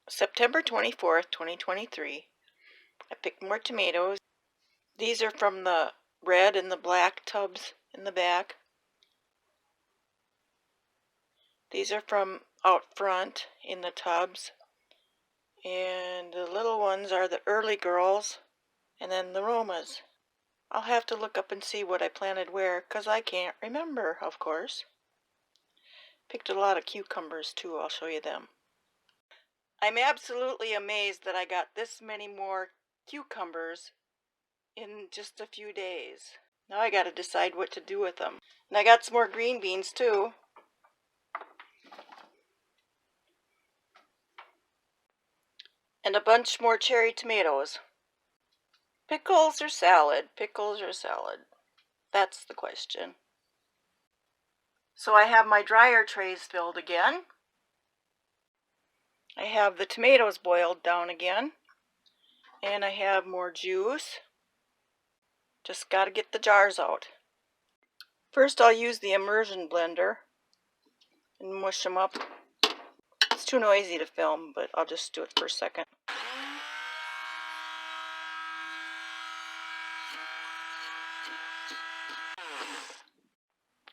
September 24th, 2023. I picked more tomatoes. These are from the red and the black tubs in the back. These are from out front in the tubs. And the little ones are the early girls, and then the Romas. I'll have to look up and see what I planted where, 'cause I can't remember, of course. Picked a lot of cucumbers too, I'll show you them. I'm absolutely amazed that I got this many more cucumbers in just a few days. Now I gotta decide what to do with them. And I got some more green beans too. And a bunch more cherry tomatoes. Pickles or salad? Pickles or salad? That's the question. So I have my dryer trays filled again. I have the tomatoes boiled down again. And I have more juice. Just gotta get the jars out. First I'll use the immersion blender and mush them up. It's too noisy to film, but I'll just do it for a second.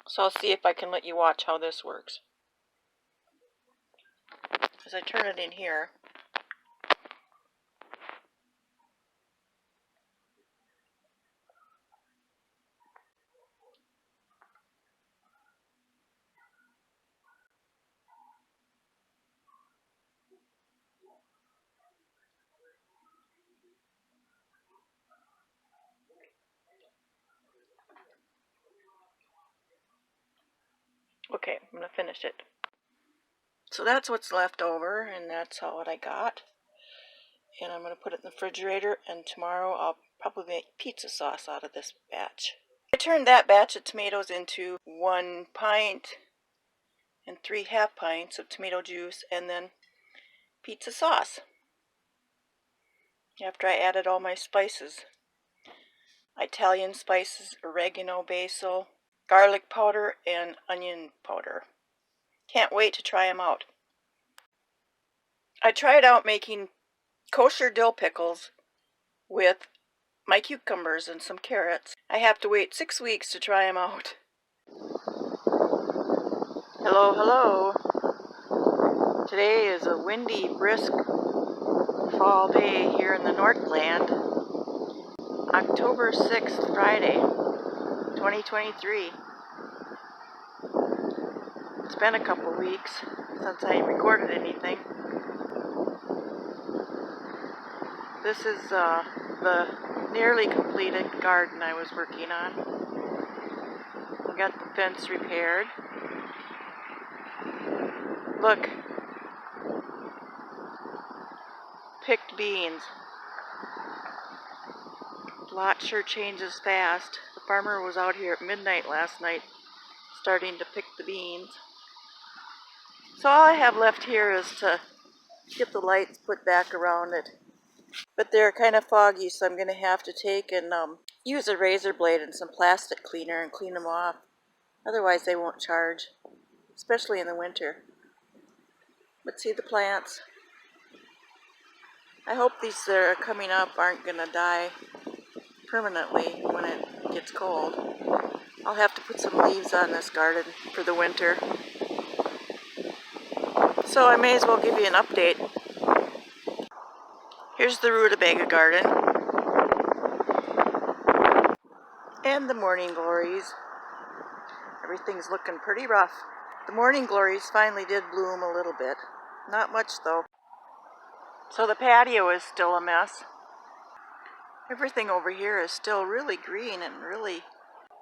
So I'll see if I can let you watch how this works. As I turn it in here. Okay, I'm going to finish it. So that's what's left over, and that's what I got. And I'm going to put it in the refrigerator, and tomorrow I'll probably make pizza sauce out of this batch. I turned that batch of tomatoes into 1 pint and 3 half pints of tomato juice, and then pizza sauce. After I added all my spices. Italian spices, oregano, basil, garlic powder, and onion powder. Can't wait to try them out. I tried out making kosher dill pickles with my cucumbers and some carrots. I have to wait 6 weeks to try them out. Hello, hello. Today is a windy, brisk fall day here in the Northland. October 6th, Friday, 2023. It's been a couple weeks since I recorded anything. This is the nearly completed garden I was working on. I got the fence repaired. Look. Picked beans. The lot sure changes fast. The farmer was out here at midnight last night starting to pick the beans. So all I have left here is to get the lights put back around it. But they're kind of foggy, so I'm going to have to take and use a razor blade and some plastic cleaner and clean them off. Otherwise they won't charge, especially in the winter. But see the plants. I hope these that are coming up aren't going to die permanently when it gets cold. I'll have to put some leaves on this garden for the winter. So I may as well give you an update. Here's the rutabaga garden. And the morning glories. Everything's looking pretty rough. The morning glories finally did bloom a little bit. Not much though. So the patio is still a mess. Everything over here is still really green and really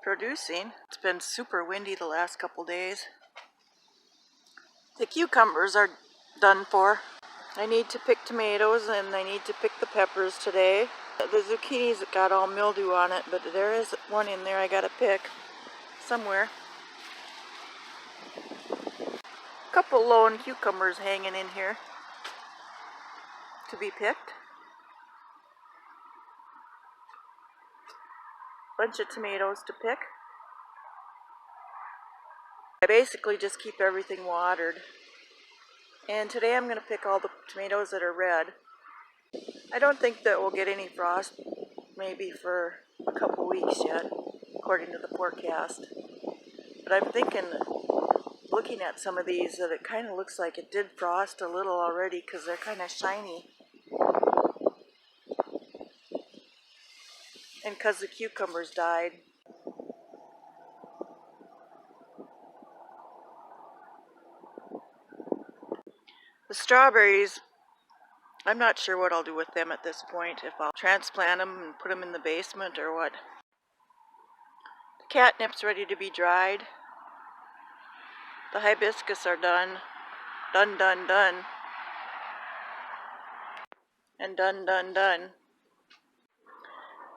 producing. It's been super windy the last couple days. The cucumbers are done for. I need to pick tomatoes and I need to pick the peppers today. The zucchinis got all mildew on it, but there is one in there I gotta pick somewhere. A couple lone cucumbers hanging in here to be picked. Bunch of tomatoes to pick. I basically just keep everything watered. And today I'm going to pick all the tomatoes that are red. I don't think that we'll get any frost maybe for a couple weeks yet, according to the forecast. But I'm thinking, looking at some of these, that it kind of looks like it did frost a little already because they're kind of shiny. And because the cucumbers died. The strawberries, I'm not sure what I'll do with them at this point, if I'll transplant them and put them in the basement or what. The catnip's ready to be dried. The hibiscus are done. Done, done, done. And done, done, done.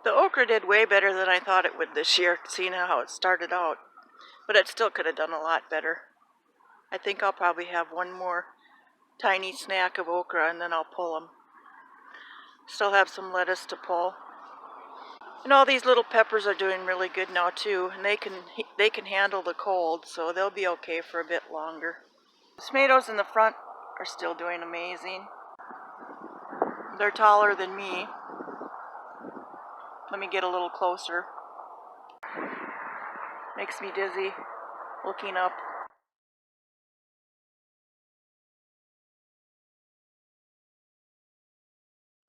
The okra did way better than I thought it would this year, seeing how it started out. But it still could have done a lot better. I think I'll probably have one more tiny snack of okra and then I'll pull them. Still have some lettuce to pull. And all these little peppers are doing really good now too, and they can handle the cold, so they'll be okay for a bit longer. The tomatoes in the front are still doing amazing. They're taller than me. Let me get a little closer. Makes me dizzy looking up.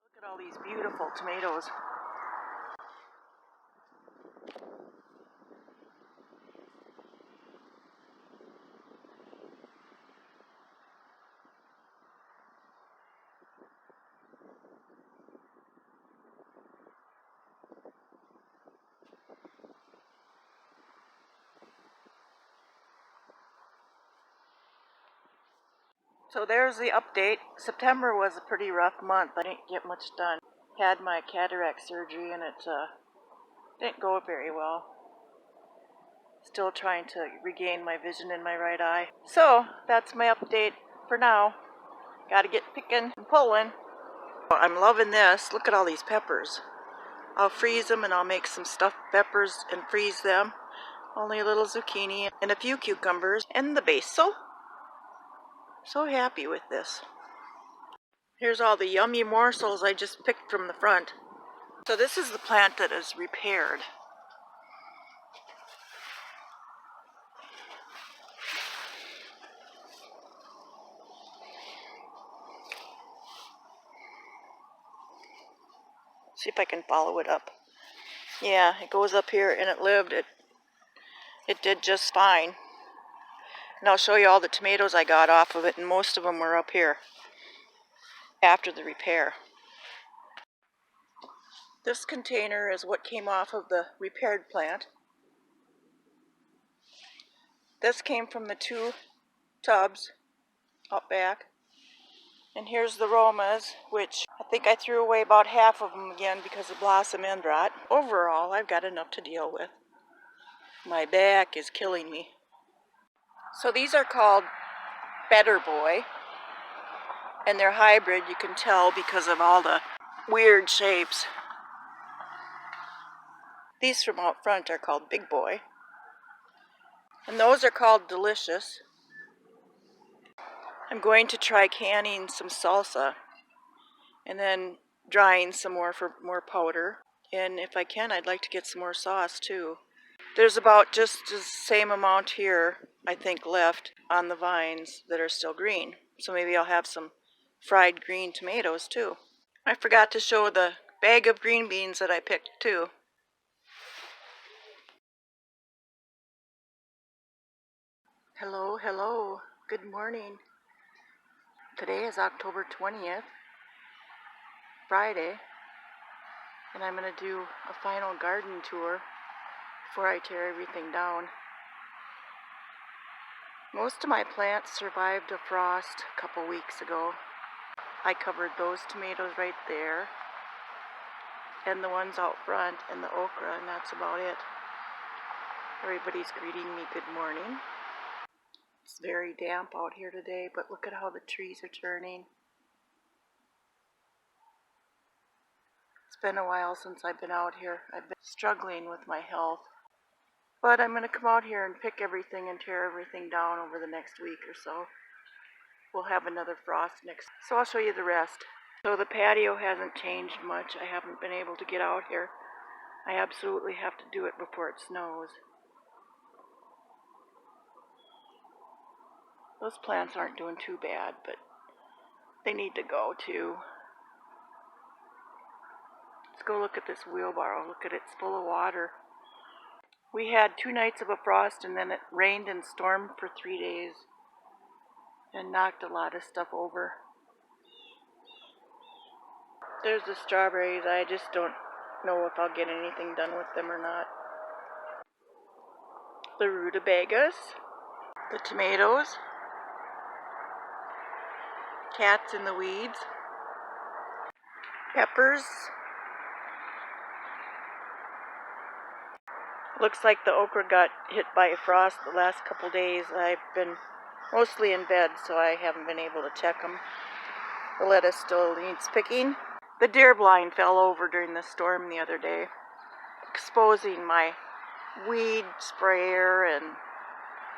Look at all these beautiful tomatoes. So there's the update. September was a pretty rough month. I didn't get much done. Had my cataract surgery and it didn't go very well. Still trying to regain my vision in my right eye. So that's my update for now. Gotta get picking and pulling. I'm loving this. Look at all these peppers. I'll freeze them and I'll make some stuffed peppers and freeze them. Only a little zucchini and a few cucumbers and the basil. So happy with this. Here's all the yummy morsels I just picked from the front. So this is the plant that is repaired. See if I can follow it up. Yeah, it goes up here and it lived. It did just fine. And I'll show you all the tomatoes I got off of it, and most of them were up here after the repair. This container is what came off of the repaired plant. This came from the 2 tubs out back. And here's the Romas, which I think I threw away about half of them again because of blossom end rot. Overall, I've got enough to deal with. My back is killing me. So these are called Better Boy, and they're hybrid, you can tell because of all the weird shapes. These from out front are called Big Boy, and those are called Delicious. I'm going to try canning some salsa and then drying some more for more powder, and if I can, I'd like to get some more sauce too. There's about just the same amount here, I think, left on the vines that are still green. So maybe I'll have some fried green tomatoes too. I forgot to show the bag of green beans that I picked too. Hello, hello. Good morning. Today is October 20th, Friday, and I'm going to do a final garden tour before I tear everything down. Most of my plants survived a frost a couple weeks ago. I covered those tomatoes right there, and the ones out front, and the okra, and that's about it. Everybody's greeting me good morning. It's very damp out here today, but look at how the trees are turning. It's been a while since I've been out here. I've been struggling with my health. But I'm going to come out here and pick everything and tear everything down over the next week or so. we'll have another frost next. So I'll show you the rest. So the patio hasn't changed much. I haven't been able to get out here. I absolutely have to do it before it snows. Those plants aren't doing too bad, but they need to go too. Let's go look at this wheelbarrow. Look at it, it's full of water. We had 2 nights of a frost, and then it rained and stormed for 3 days and knocked a lot of stuff over. There's the strawberries. I just don't know if I'll get anything done with them or not. The rutabagas, the tomatoes, cats in the weeds, peppers. Looks like the okra got hit by a frost the last couple days. I've been mostly in bed, so I haven't been able to check them. The lettuce still needs picking. The deer blind fell over during the storm the other day, exposing my weed sprayer and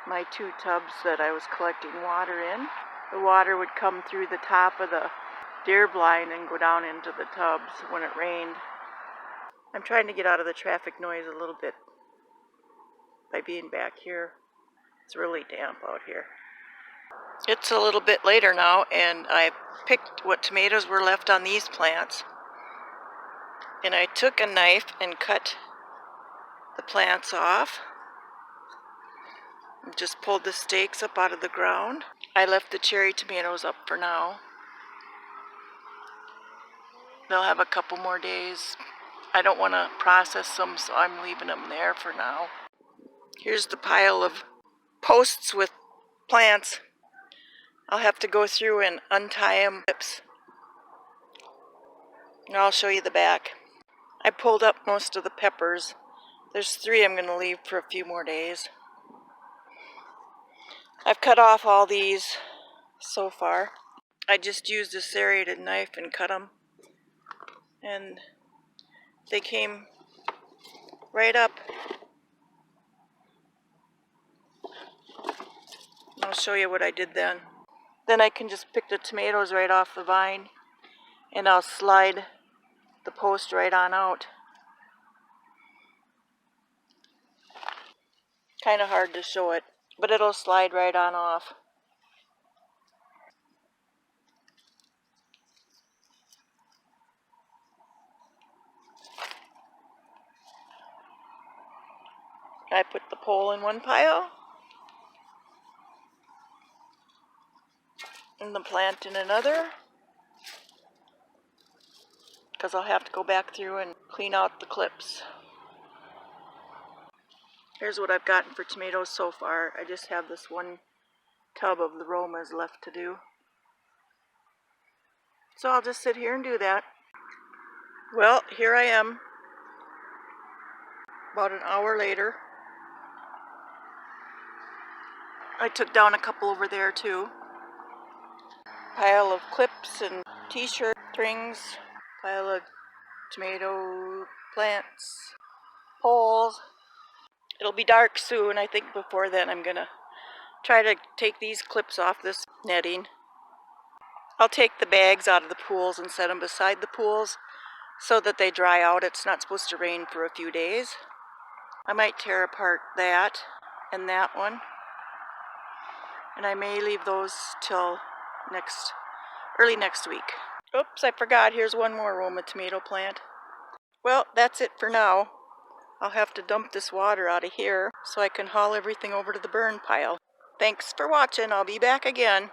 my 2 tubs that I was collecting water in. The water would come through the top of the deer blind and go down into the tubs when it rained. I'm trying to get out of the traffic noise a little bit by being back here. It's really damp out here. It's a little bit later now, and I picked what tomatoes were left on these plants. And I took a knife and cut the plants off. Just pulled the stakes up out of the ground. I left the cherry tomatoes up for now. They'll have a couple more days. I don't want to process them, so I'm leaving them there for now. Here's the pile of posts with plants. I'll have to go through and untie them. And I'll show you the back. I pulled up most of the peppers. There's 3 I'm going to leave for a few more days. I've cut off all these so far. I just used a serrated knife and cut them. And they came right up. I'll show you what I did then. Then I can just pick the tomatoes right off the vine, and I'll slide the post right on out. Kind of hard to show it, but it'll slide right on off. I put the pole in one pile and the plant in another, because I'll have to go back through and clean out the clips. Here's what I've gotten for tomatoes so far. I just have this 1 tub of the Romas left to do. So I'll just sit here and do that. Well, here I am, about an hour later. I took down a couple over there too. Pile of clips and t-shirt strings, pile of tomato plants, poles. It'll be dark soon. I think before then I'm gonna try to take these clips off this netting. I'll take the bags out of the pools and set them beside the pools so that they dry out. It's not supposed to rain for a few days. I might tear apart that and that one. And I may leave those till early next week. Oops, I forgot. Here's one more Roma tomato plant. Well, that's it for now. I'll have to dump this water out of here so I can haul everything over to the burn pile. Thanks for watching. I'll be back again.